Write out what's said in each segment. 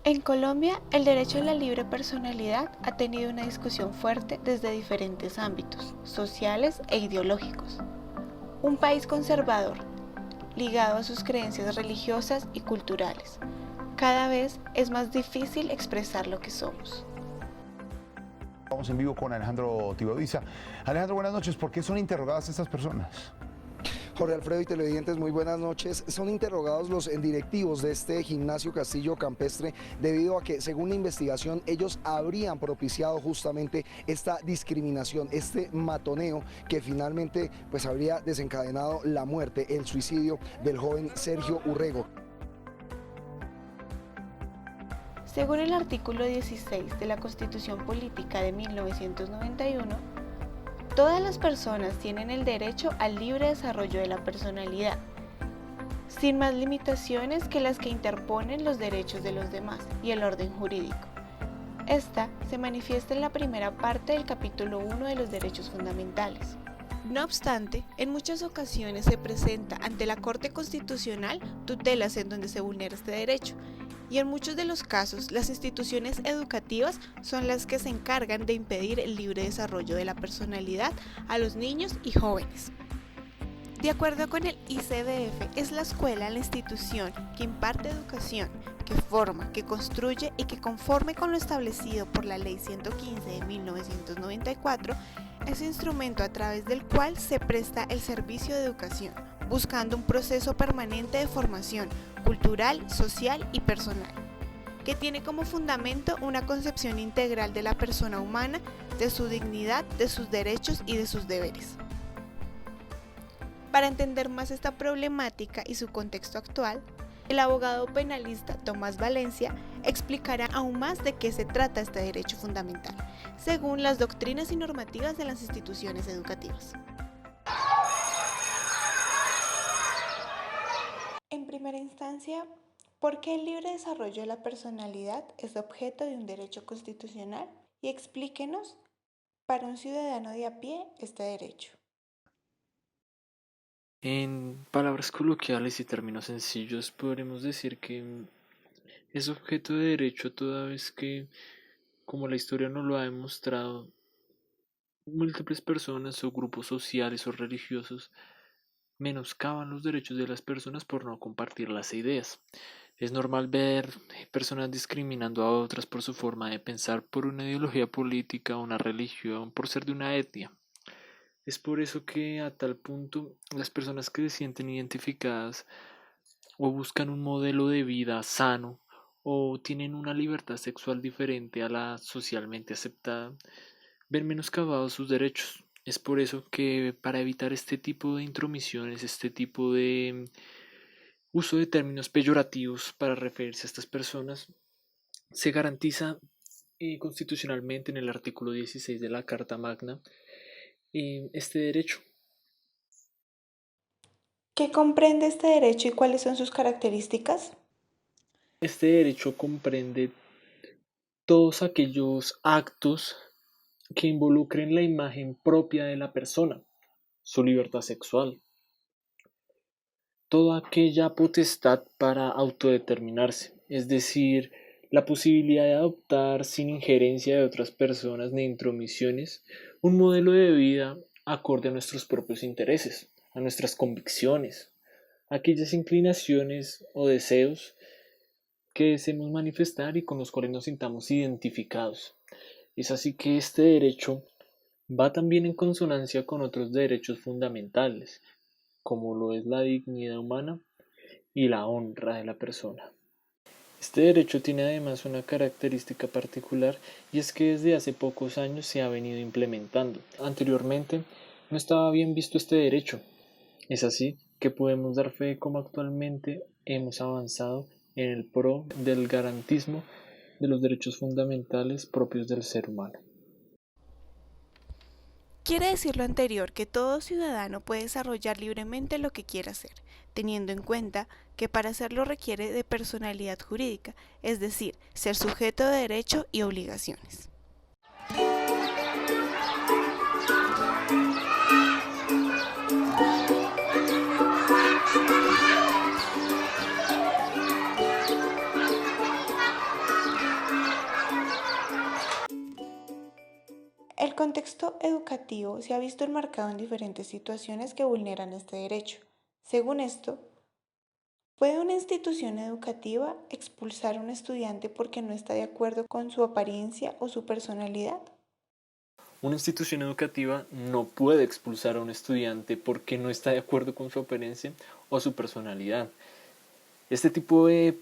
En Colombia, el derecho a la libre personalidad ha tenido una discusión fuerte desde diferentes ámbitos, sociales e ideológicos. Un país conservador, ligado a sus creencias religiosas y culturales. Cada vez es más difícil expresar lo que somos. Vamos en vivo con Alejandro Tibaudiza. Alejandro, buenas noches. ¿Por qué son interrogadas estas personas? Jorge Alfredo y televidentes, muy buenas noches. Son interrogados los directivos de este gimnasio Castillo Campestre debido a que, según la investigación, ellos habrían propiciado justamente esta discriminación, este matoneo que finalmente pues habría desencadenado la muerte, el suicidio del joven Sergio Urrego. Según el artículo 16 de la Constitución Política de 1991, todas las personas tienen el derecho al libre desarrollo de la personalidad, sin más limitaciones que las que interponen los derechos de los demás y el orden jurídico. Esta se manifiesta en la primera parte del capítulo 1 de los derechos fundamentales. No obstante, en muchas ocasiones se presenta ante la Corte Constitucional tutelas en donde se vulnera este derecho, y en muchos de los casos las instituciones educativas son las que se encargan de impedir el libre desarrollo de la personalidad a los niños y jóvenes. De acuerdo con el ICBF, es la escuela la institución que imparte educación, que forma, que construye y que, conforme con lo establecido por la Ley 115 de 1994, es instrumento a través del cual se presta el servicio de educación, buscando un proceso permanente de formación cultural, social y personal, que tiene como fundamento una concepción integral de la persona humana, de su dignidad, de sus derechos y de sus deberes. Para entender más esta problemática y su contexto actual, el abogado penalista Tomás Valencia explicará aún más de qué se trata este derecho fundamental, según las doctrinas y normativas de las instituciones educativas. En primera instancia, ¿por qué el libre desarrollo de la personalidad es objeto de un derecho constitucional? Y explíquenos, para un ciudadano de a pie, este derecho. En palabras coloquiales y términos sencillos, podremos decir que es objeto de derecho toda vez que, como la historia nos lo ha demostrado, múltiples personas o grupos sociales o religiosos menoscaban los derechos de las personas por no compartir las ideas. Es normal ver personas discriminando a otras por su forma de pensar, por una ideología política, una religión, por ser de una etnia. Es por eso que a tal punto las personas que se sienten identificadas o buscan un modelo de vida sano o tienen una libertad sexual diferente a la socialmente aceptada, ven menoscabados sus derechos. Es por eso que, para evitar este tipo de intromisiones, este tipo de uso de términos peyorativos para referirse a estas personas, se garantiza constitucionalmente en el artículo 16 de la Carta Magna este derecho. ¿Qué comprende este derecho y cuáles son sus características? Este derecho comprende todos aquellos actos que involucren la imagen propia de la persona, su libertad sexual, toda aquella potestad para autodeterminarse, es decir, la posibilidad de adoptar sin injerencia de otras personas ni intromisiones un modelo de vida acorde a nuestros propios intereses, a nuestras convicciones, aquellas inclinaciones o deseos que deseemos manifestar y con los cuales nos sintamos identificados. Es así que este derecho va también en consonancia con otros derechos fundamentales, como lo es la dignidad humana y la honra de la persona. Este derecho tiene además una característica particular, y es que desde hace pocos años se ha venido implementando. Anteriormente no estaba bien visto este derecho. Es así que podemos dar fe de cómo actualmente hemos avanzado en el pro del garantismo de los derechos fundamentales propios del ser humano. Quiere decir lo anterior, que todo ciudadano puede desarrollar libremente lo que quiera hacer, teniendo en cuenta que para hacerlo requiere de personalidad jurídica, es decir, ser sujeto de derecho y obligaciones. contexto educativo se ha visto enmarcado en diferentes situaciones que vulneran este derecho. Según esto, ¿puede una institución educativa expulsar a un estudiante porque no está de acuerdo con su apariencia o su personalidad? Una institución educativa no puede expulsar a un estudiante porque no está de acuerdo con su apariencia o su personalidad. Este tipo de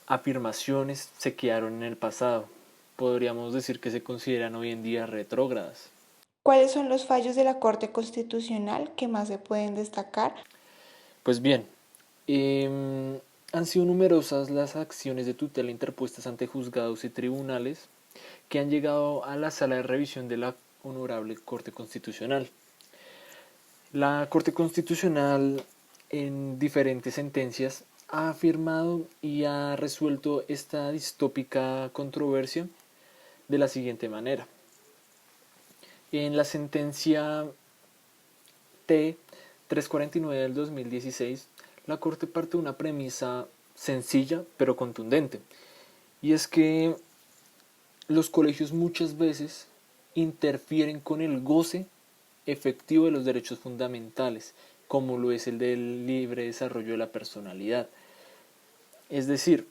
afirmaciones se quedaron en el pasado. Podríamos decir que se consideran hoy en día retrógradas. ¿Cuáles son los fallos de la Corte Constitucional que más se pueden destacar? Pues bien, han sido numerosas las acciones de tutela interpuestas ante juzgados y tribunales que han llegado a la sala de revisión de la Honorable Corte Constitucional. La Corte Constitucional en diferentes sentencias ha afirmado y ha resuelto esta distópica controversia de la siguiente manera. En la sentencia T 349 del 2016, la Corte parte de una premisa sencilla pero contundente, y es que los colegios muchas veces interfieren con el goce efectivo de los derechos fundamentales, como lo es el del libre desarrollo de la personalidad. Es decir,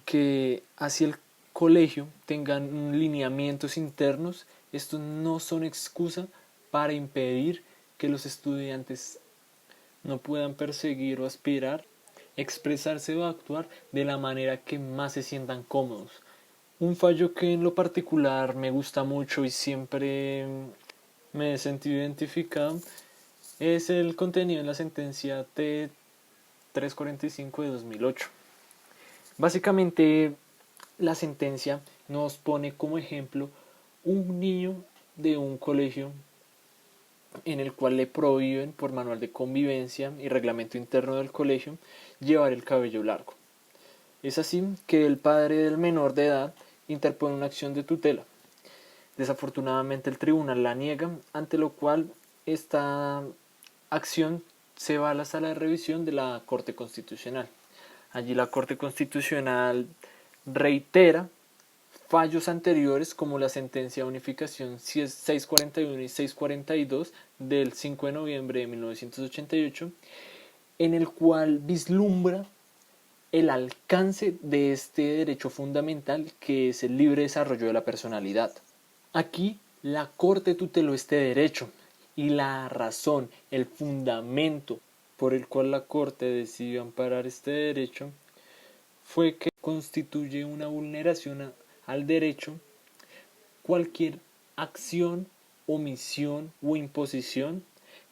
que hacia el colegio tengan lineamientos internos, estos no son excusa para impedir que los estudiantes no puedan perseguir o aspirar, expresarse o actuar de la manera que más se sientan cómodos. Un fallo que en lo particular me gusta mucho y siempre me he sentido identificado es el contenido en la sentencia T 345 de 2008. Básicamente, la sentencia nos pone como ejemplo un niño de un colegio en el cual le prohíben por manual de convivencia y reglamento interno del colegio llevar el cabello largo. Es así que el padre del menor de edad interpone una acción de tutela. Desafortunadamente el tribunal la niega, ante lo cual esta acción se va a la sala de revisión de la Corte Constitucional. Allí la Corte Constitucional reitera fallos anteriores como la sentencia de unificación 641 y 642 del 5 de noviembre de 1988, en el cual vislumbra el alcance de este derecho fundamental que es el libre desarrollo de la personalidad. Aquí la Corte tuteló este derecho y la razón, el fundamento por el cual la Corte decidió amparar este derecho fue que constituye una vulneración al derecho cualquier acción, omisión o imposición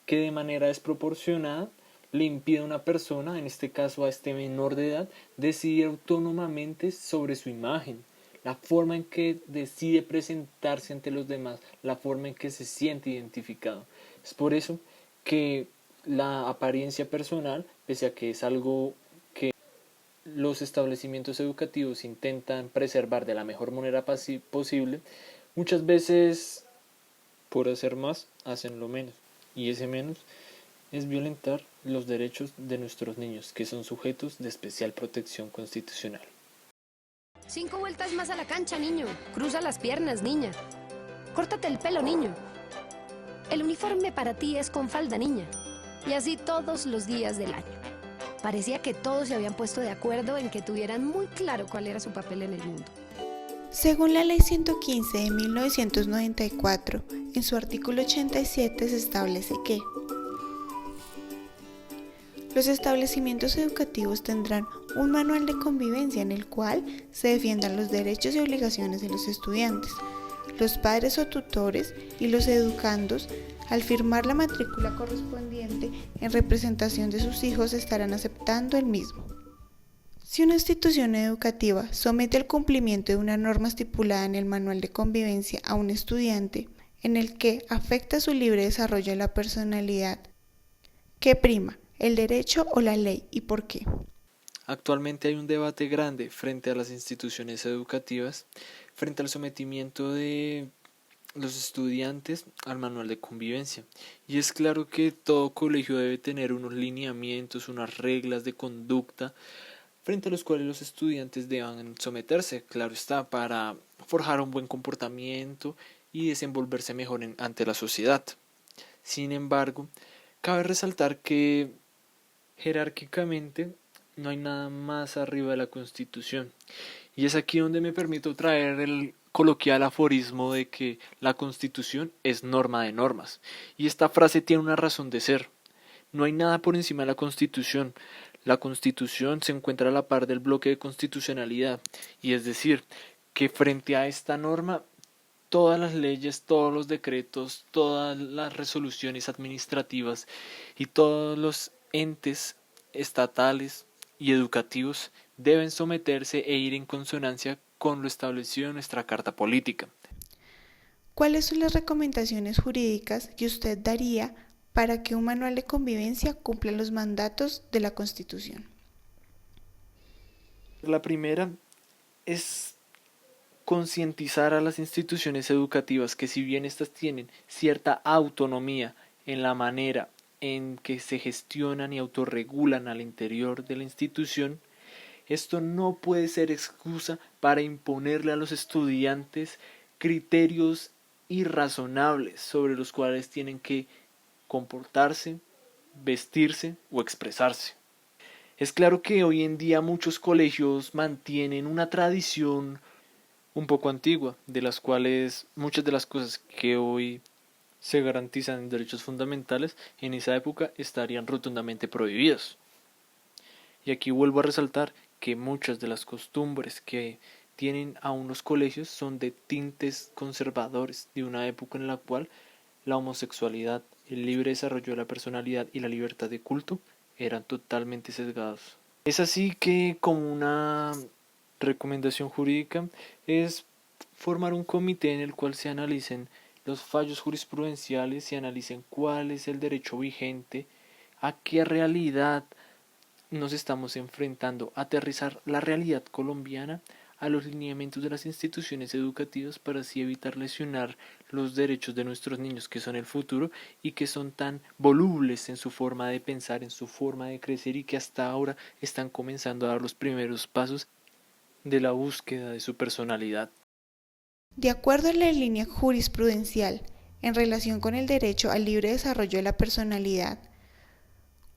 que de manera desproporcionada le impide a una persona, en este caso a este menor de edad, decidir autónomamente sobre su imagen, la forma en que decide presentarse ante los demás, la forma en que se siente identificado. Es por eso que la apariencia personal, pese a que es algo que los establecimientos educativos intentan preservar de la mejor manera posible, muchas veces, por hacer más, hacen lo menos. Y ese menos es violentar los derechos de nuestros niños, que son sujetos de especial protección constitucional. 5 vueltas más a la cancha, niño. Cruza las piernas, niña. Córtate el pelo, niño. El uniforme para ti es con falda, niña. Y así todos los días del año. Parecía que todos se habían puesto de acuerdo en que tuvieran muy claro cuál era su papel en el mundo. Según la Ley 115 de 1994, en su artículo 87 se establece que los establecimientos educativos tendrán un manual de convivencia en el cual se defiendan los derechos y obligaciones de los estudiantes. Los padres o tutores y los educandos, al firmar la matrícula correspondiente en representación de sus hijos, estarán aceptando el mismo. Si una institución educativa somete al cumplimiento de una norma estipulada en el manual de convivencia a un estudiante en el que afecta su libre desarrollo de la personalidad, ¿qué prima, el derecho o la ley y por qué? Actualmente hay un debate grande frente a las instituciones educativas, frente al sometimiento de los estudiantes al manual de convivencia. Y es claro que todo colegio debe tener unos lineamientos, unas reglas de conducta frente a los cuales los estudiantes deban someterse, claro está, para forjar un buen comportamiento y desenvolverse mejor ante la sociedad. Sin embargo, cabe resaltar que jerárquicamente no hay nada más arriba de la Constitución. Y es aquí donde me permito traer el coloquial aforismo de que la Constitución es norma de normas. Y esta frase tiene una razón de ser. No hay nada por encima de la Constitución. La Constitución se encuentra a la par del bloque de constitucionalidad. Y es decir, que frente a esta norma, todas las leyes, todos los decretos, todas las resoluciones administrativas y todos los entes estatales y educativos deben someterse e ir en consonancia con lo establecido en nuestra Carta Política. ¿Cuáles son las recomendaciones jurídicas que usted daría para que un manual de convivencia cumpla los mandatos de la Constitución? La primera es concientizar a las instituciones educativas que, si bien éstas tienen cierta autonomía en la manera en que se gestionan y autorregulan al interior de la institución, esto no puede ser excusa para imponerle a los estudiantes criterios irrazonables sobre los cuales tienen que comportarse, vestirse o expresarse. Es claro que hoy en día muchos colegios mantienen una tradición un poco antigua, de las cuales muchas de las cosas que hoy se garantizan en derechos fundamentales en esa época estarían rotundamente prohibidas. Y aquí vuelvo a resaltar que muchas de las costumbres que tienen aún los colegios son de tintes conservadores de una época en la cual la homosexualidad, el libre desarrollo de la personalidad y la libertad de culto eran totalmente sesgados. Es así que, como una recomendación jurídica, es formar un comité en el cual se analicen los fallos jurisprudenciales y analicen cuál es el derecho vigente, a qué realidad nos estamos enfrentando, aterrizar la realidad colombiana a los lineamientos de las instituciones educativas para así evitar lesionar los derechos de nuestros niños, que son el futuro y que son tan volubles en su forma de pensar, en su forma de crecer, y que hasta ahora están comenzando a dar los primeros pasos de la búsqueda de su personalidad. De acuerdo a la línea jurisprudencial en relación con el derecho al libre desarrollo de la personalidad,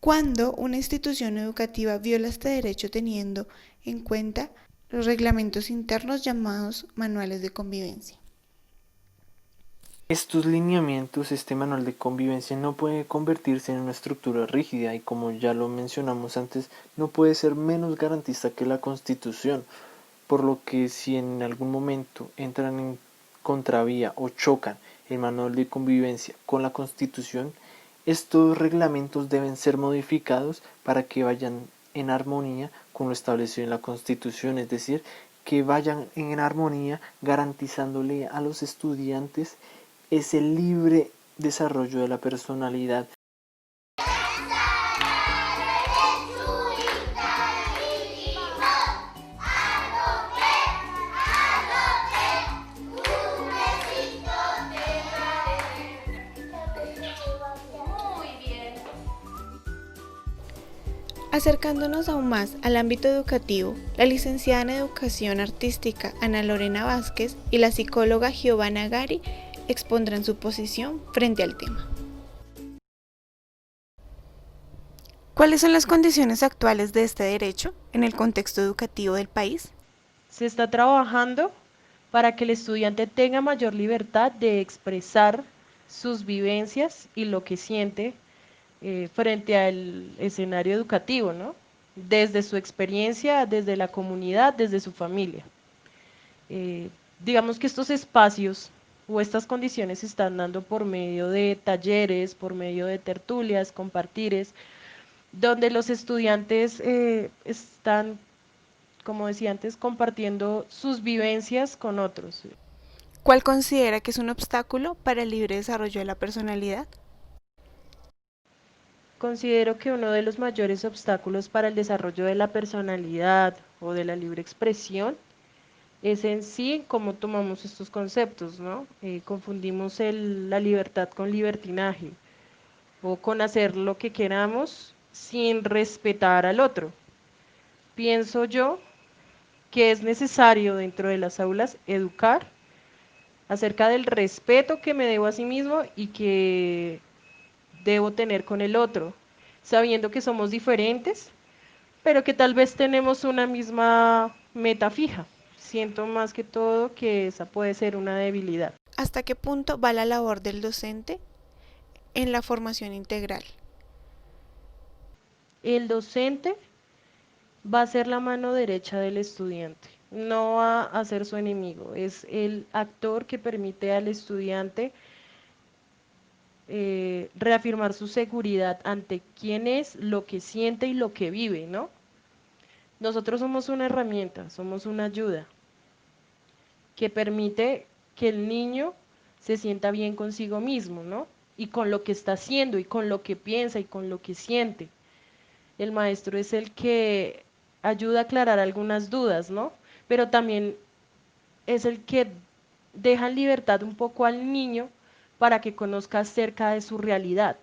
¿cuándo una institución educativa viola este derecho teniendo en cuenta los reglamentos internos llamados manuales de convivencia? Estos lineamientos, este manual de convivencia, no puede convertirse en una estructura rígida y, como ya lo mencionamos antes, no puede ser menos garantista que la Constitución, por lo que si en algún momento entran en contravía o chocan el manual de convivencia con la Constitución, estos reglamentos deben ser modificados para que vayan en armonía con lo establecido en la Constitución, es decir, que vayan en armonía garantizándole a los estudiantes ese libre desarrollo de la personalidad. Acercándonos aún más al ámbito educativo, la licenciada en Educación Artística Ana Lorena Vázquez y la psicóloga Giovanna Gari expondrán su posición frente al tema. ¿Cuáles son las condiciones actuales de este derecho en el contexto educativo del país? Se está trabajando para que el estudiante tenga mayor libertad de expresar sus vivencias y lo que siente frente al escenario educativo, ¿no? Desde su experiencia, desde la comunidad, desde su familia. Digamos que estos espacios o estas condiciones se están dando por medio de talleres, por medio de tertulias, compartires, donde los estudiantes están, como decía antes, compartiendo sus vivencias con otros. ¿Cuál considera que es un obstáculo para el libre desarrollo de la personalidad? Considero que uno de los mayores obstáculos para el desarrollo de la personalidad o de la libre expresión es en sí cómo tomamos estos conceptos, ¿no? Confundimos la libertad con libertinaje o con hacer lo que queramos sin respetar al otro. Pienso yo que es necesario dentro de las aulas educar acerca del respeto que me debo a sí mismo y que debo tener con el otro, sabiendo que somos diferentes, pero que tal vez tenemos una misma meta fija. Siento más que todo que esa puede ser una debilidad. ¿Hasta qué punto va la labor del docente en la formación integral? El docente va a ser la mano derecha del estudiante, no va a ser su enemigo, es el actor que permite al estudiante reafirmar su seguridad ante quién es, lo que siente y lo que vive, ¿no? Nosotros somos una herramienta, somos una ayuda que permite que el niño se sienta bien consigo mismo, ¿no? Y con lo que está haciendo, y con lo que piensa, y con lo que siente. El maestro es el que ayuda a aclarar algunas dudas, ¿no? Pero también es el que deja en libertad un poco al niño para que conozca acerca de su realidad.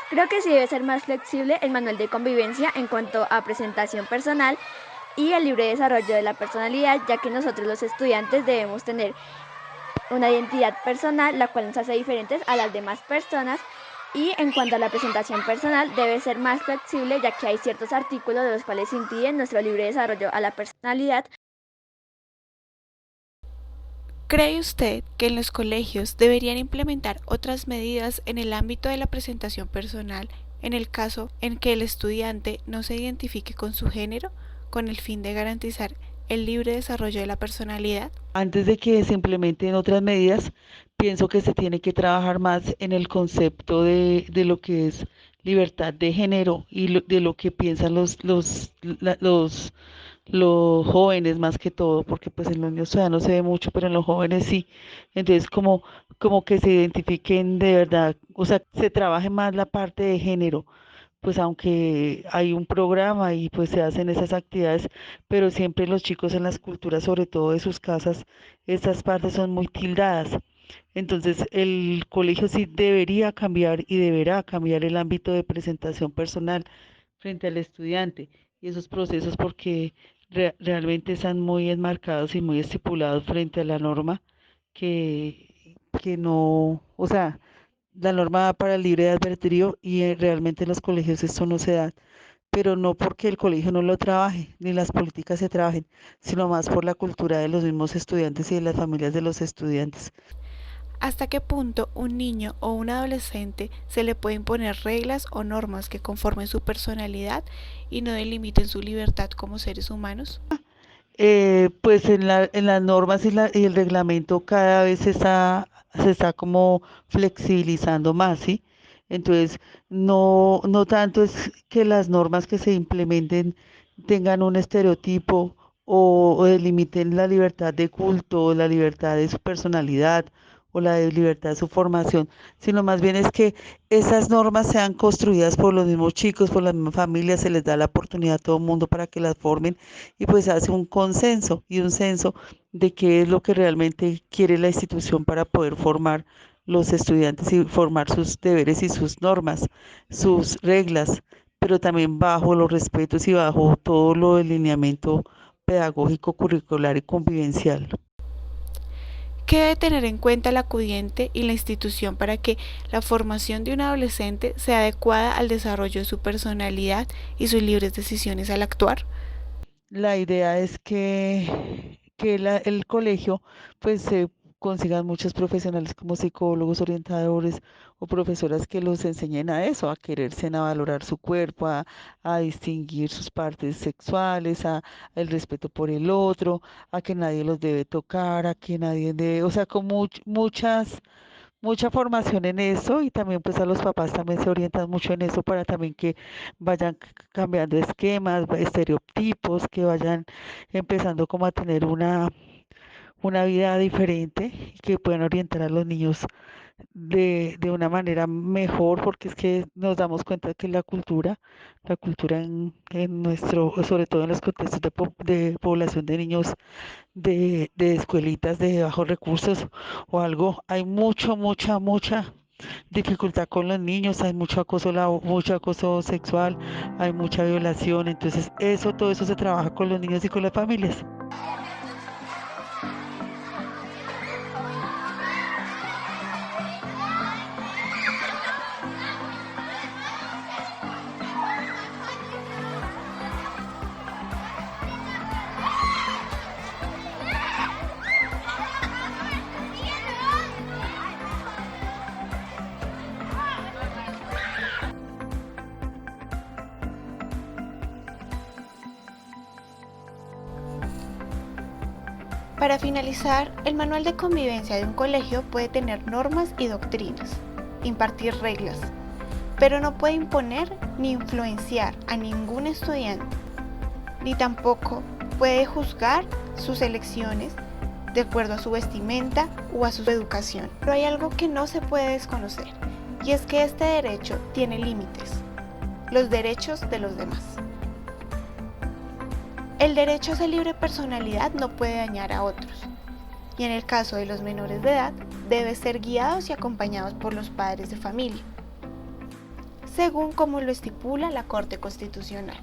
Creo que sí debe ser más flexible el manual de convivencia en cuanto a presentación personal y el libre desarrollo de la personalidad, ya que nosotros los estudiantes debemos tener una identidad personal, la cual nos hace diferentes a las demás personas. Y en cuanto a la presentación personal, debe ser más flexible, ya que hay ciertos artículos de los cuales impiden nuestro libre desarrollo a la personalidad. ¿Cree usted que en los colegios deberían implementar otras medidas en el ámbito de la presentación personal en el caso en que el estudiante no se identifique con su género, con el fin de garantizar el libre desarrollo de la personalidad? Antes de que se implementen otras medidas, pienso que se tiene que trabajar más en el concepto de lo que es libertad de género y de lo que piensan los jóvenes más que todo, porque pues en los niños todavía no se ve mucho, pero en los jóvenes sí. Entonces como que se identifiquen de verdad, o sea, se trabaje más la parte de género, pues aunque hay un programa y pues se hacen esas actividades, pero siempre los chicos en las culturas, sobre todo de sus casas, estas partes son muy tildadas. Entonces el colegio sí debería cambiar y deberá cambiar el ámbito de presentación personal frente al estudiante y esos procesos porque realmente están muy enmarcados y muy estipulados frente a la norma que no, o sea, la norma para el libre albedrío y realmente en los colegios esto no se da, pero no porque el colegio no lo trabaje, ni las políticas se trabajen, sino más por la cultura de los mismos estudiantes y de las familias de los estudiantes. ¿Hasta qué punto un niño o un adolescente se le puede imponer reglas o normas que conformen su personalidad y no delimiten su libertad como seres humanos? Pues en las normas y el reglamento cada vez se está como flexibilizando más, ¿sí? Entonces, no tanto es que las normas que se implementen tengan un estereotipo o delimiten la libertad de culto, o la libertad de su personalidad o la de libertad de su formación, sino más bien es que esas normas sean construidas por los mismos chicos, por las mismas familias, se les da la oportunidad a todo el mundo para que las formen y pues se hace un consenso y un censo de qué es lo que realmente quiere la institución para poder formar los estudiantes y formar sus deberes y sus normas, sus reglas, pero también bajo los respetos y bajo todo lo del lineamiento pedagógico, curricular y convivencial. ¿Qué debe tener en cuenta el acudiente y la institución para que la formación de un adolescente sea adecuada al desarrollo de su personalidad y sus libres decisiones al actuar? La idea es que el colegio pues se consigan muchos profesionales como psicólogos, orientadores o profesoras que los enseñen a eso, a quererse, a valorar su cuerpo, a distinguir sus partes sexuales, a el respeto por el otro, a que nadie los debe tocar, a que nadie debe, o sea, con mucha formación en eso y también pues a los papás también se orientan mucho en eso para también que vayan cambiando esquemas, estereotipos, que vayan empezando como a tener una vida diferente y que puedan orientar a los niños de una manera mejor, porque es que nos damos cuenta que la cultura en nuestro, sobre todo en los contextos de población de niños de escuelitas de bajos recursos o algo, hay mucha dificultad con los niños, hay mucho acoso, mucho acoso sexual, hay mucha violación, entonces todo eso se trabaja con los niños y con las familias. Para finalizar, el manual de convivencia de un colegio puede tener normas y doctrinas, impartir reglas, pero no puede imponer ni influenciar a ningún estudiante, ni tampoco puede juzgar sus elecciones de acuerdo a su vestimenta o a su educación. Pero hay algo que no se puede desconocer, y es que este derecho tiene límites, los derechos de los demás. El derecho a esa libre personalidad no puede dañar a otros, y en el caso de los menores de edad, debe ser guiados y acompañados por los padres de familia, según como lo estipula la Corte Constitucional.